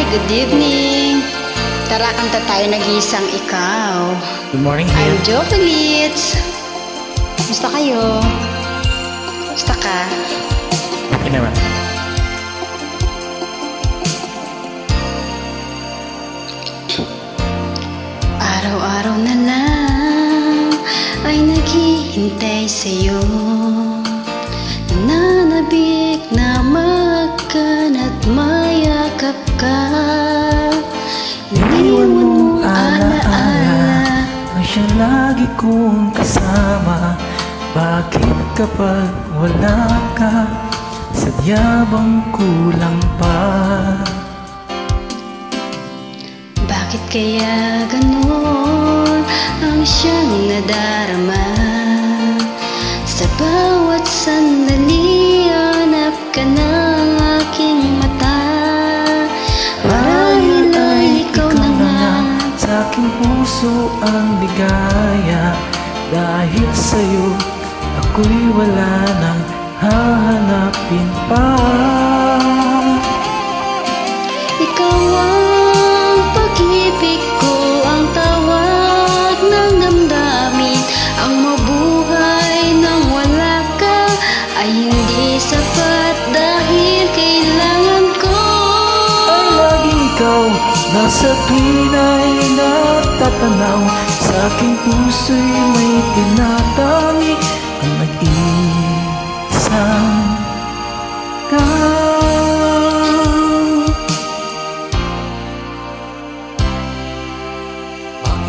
good evening. Tara, kanta tayo nag-iisang ikaw. Good morning, I'm Jovelits. Kumusta kayo? Kumusta ka? Okay naman. Araw-araw na lang ay naghihintay sa'yo. Nanabik na magkana't mayakap ka. Iniwan mong alaala ang siya lagi kong kasama. Bakit kapag wala ka, sadya bang kulang pa? Bakit kaya ganon ang siyang nadarama? Sa bawat sandali hanap ka ng aking mata. Marahil ay ikaw na nga sa aking puso ang ligaya. Dahil sa'yo ako'y wala nang hahanapin pa. Ikaw ang pag-ibig ko, ang tawag ng damdamin. Ang mabuhay nang wala ka ay hindi sapat dahil kailangan ko. Ay laging ikaw nasa tuwin ay natatanaw. Sa aking puso'y may tinatangi ang nag-iisang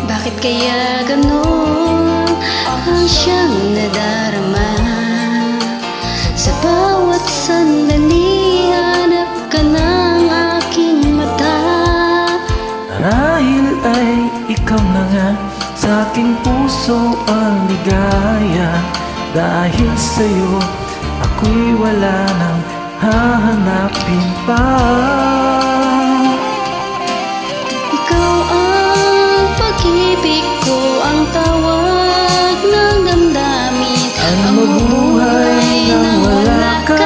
Bakit kaya ganon ang siyang nadarama? Sa bawat sandali hanap ka ng aking mata. Dahil ay ikaw na nga sa aking puso ang ligaya. Dahil sa'yo ako'y wala nang hahanapin pa. Ikaw ang pag-ibig ko, ang tawag ng damdamin. Ang mabuhay nang wala ka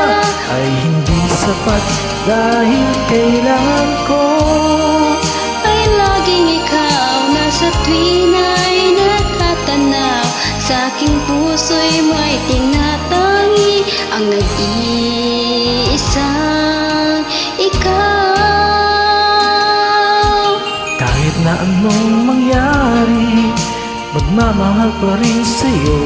ay hindi sapat dahil kailangan ko. Ay laging ikaw nasa tuwin ay natatanaw. Sa aking puso'y may tinatangi ang nag-iisang ikaw. Kahit na anong mangyari, magmamahal pa rin sa'yo.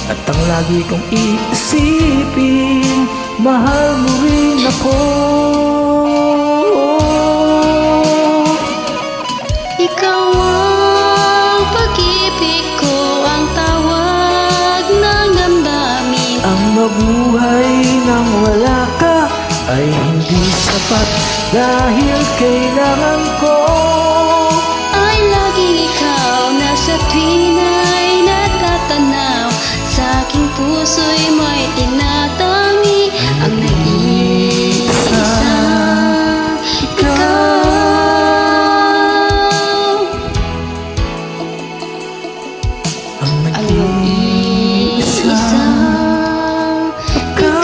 At ang lagi kong iisipin, mahal mo rin ako. Ikaw ang pag-ibig ko, ang tawag ng damdamin. Ang mabuhay nang wala ka ay hindi sapat dahil kailangan ko. Ay laging ikaw nasa tuwin ay natatanaw. Sa aking puso'y may tinatangi ang nag-iisang ikaw. Ang Ang nag-iisang ikaw.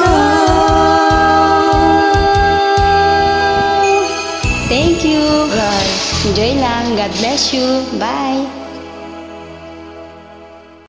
Thank you. Enjoy lang. God bless you. Bye.